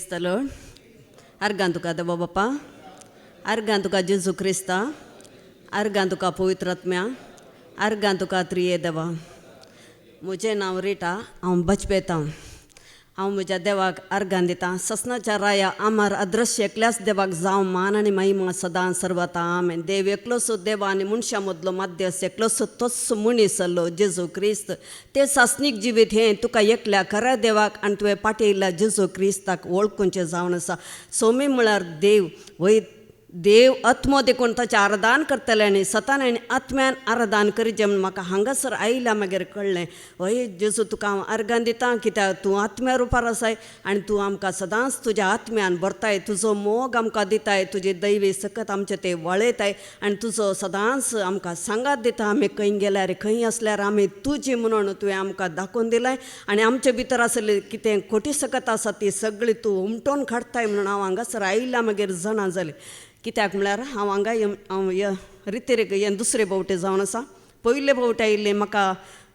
क्रिस्तलोड अर्गां तुका देवा बापा, अर्गां तुका जेजू क्रिस्ता, अर्गां तुका पवित्र आत्म्या, अर्गां तुका त्रिये देवा. म्हजें नांव रिटा, हांव बचपेतां. हांव म्हज्या देवाक अर्गां दितां. ससनाच्या राया आमार अदृश्य एकल्याच देवाक जावं मान आनी महिमा सदां सर्वता आमेन. देव एकलोच देवा आनी मनशा मदलो मध्यस, एकलोच तोच मनीस जाल्लो जेजू क्रिस्त. तें सासनीक जिवीत हें तुका एकल्या खऱ्या देवाक आनी तुवें पाठयल्ल्या जेजू क्रिस्ताक वळखुचें जावन आसा. सोमी म्हळ्यार देव. वय देव आत्मो देखून ताचें आराधन करतले आनी सतानान आत्म्यान आराधन करीचें म्हूण म्हाका हांगासर आयिल्ल्या मागीर कळ्ळें. हय जेजू तुका हांव अर्गां दितां, कित्याक तूं आत्म्या रुपार आसाय आनी तूं आमकां सदांच तुज्या आत्म्यान भरताय. तुजो मोग आमकां दिताय, तुजी दैवी सकत आमचें तें वळयताय आनी तुजो सदांच आमकां सांगात दिता. आमी खंय गेल्यार खंय आसल्यार आमी तुजी म्हणून तुवें आमकां दाखोवन दिलाय आनी आमचे भितर आसली कितें खोटी सकत आसा ती सगळी तूं उमटोवन काडटाय म्हणून हांव हांगासर आयिल्ल्या मागीर जाणा जालें. कित्याक म्हळ्यार हांव हांगा हांव रितीरेक हें दुसरें फावटी जावन आसा. पयले फावटी आयिल्लें म्हाका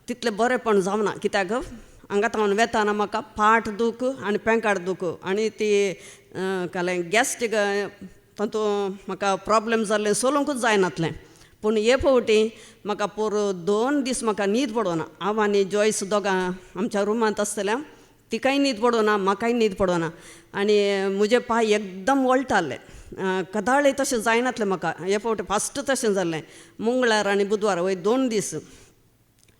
तितलें बरेंपण जावना, कित्याक हांगा हांव वेताना म्हाका पाट दूख आनी पेंकाड दूख आनी ती गॅस्ट्रीक तातूंत म्हाका प्रॉब्लेम जाल्लें सोलूंकूच जायनातलें. पूण हे फावटी म्हाका पुरो 2 दीस म्हाका न्हीद पडोना. हांव आनी जॉयस दोगां आमच्या रुमांत आसतल्या तिकाय न्हीद पडोना, म्हाकाय न्हीद पडोना आनी म्हजे पांय एकदम वळटाले. कदाळी तशें जायनातलें म्हाका. हे फावटी फास्ट तशें जाल्लें. मंगळार आनी बुधवार वय 2 दीस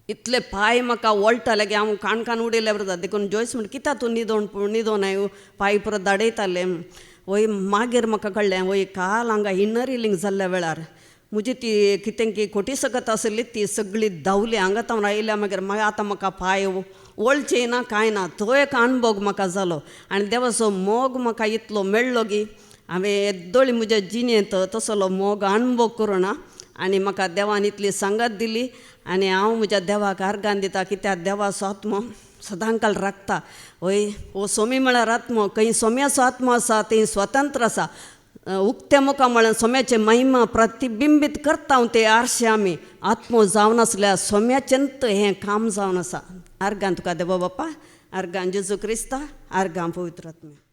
इतले पांय म्हाका वळटाले की हांव काणकान उडयल्या बरें जाता. देखून जॉयस म्हणटा कित्याक तूं न्हिदोनाय पांय परत दाडयताले. वय मागीर म्हाका कळ्ळें वय काल हांगा इनर हिलींग जाल्ल्या वेळार म्हजी ती कितें की खोटी सकत आसली ती सगळी धांवली. हांगा हांव आयिल्ल्या मागीर आतां म्हाका पांय वळचें ना कांय ना. तो एक अणभव म्हाका जालो आनी देवाचो मोग म्हाका इतलो मेळ्ळो की हांवें येद्दोळी म्हज्या जिणेंत तसलो मोग अणभव करूना आनी म्हाका देवान इतली सांगत दिली आनी हांव म्हज्या देवाक अर्गां दिता. कित्याक देवाचो आत्मो सदां काल राखता. वय हो सोमी म्हळ्यार आत्मो. खंय सोम्याचो आत्मो आसा थंय स्वतंत्र आसा. उक्त्या मुखां म्हळ्यार सोम्याचे महिमा प्रतिबिंबीत करता हांव ते आरशे आमी. आत्मो जावन आसल्यार सोम्याचेंत हें काम जावन आसा. अर्गां तुका देवा बापा, अर्गां जेजू क्रिस्ता, अर्गां पवित्र आत्म्या.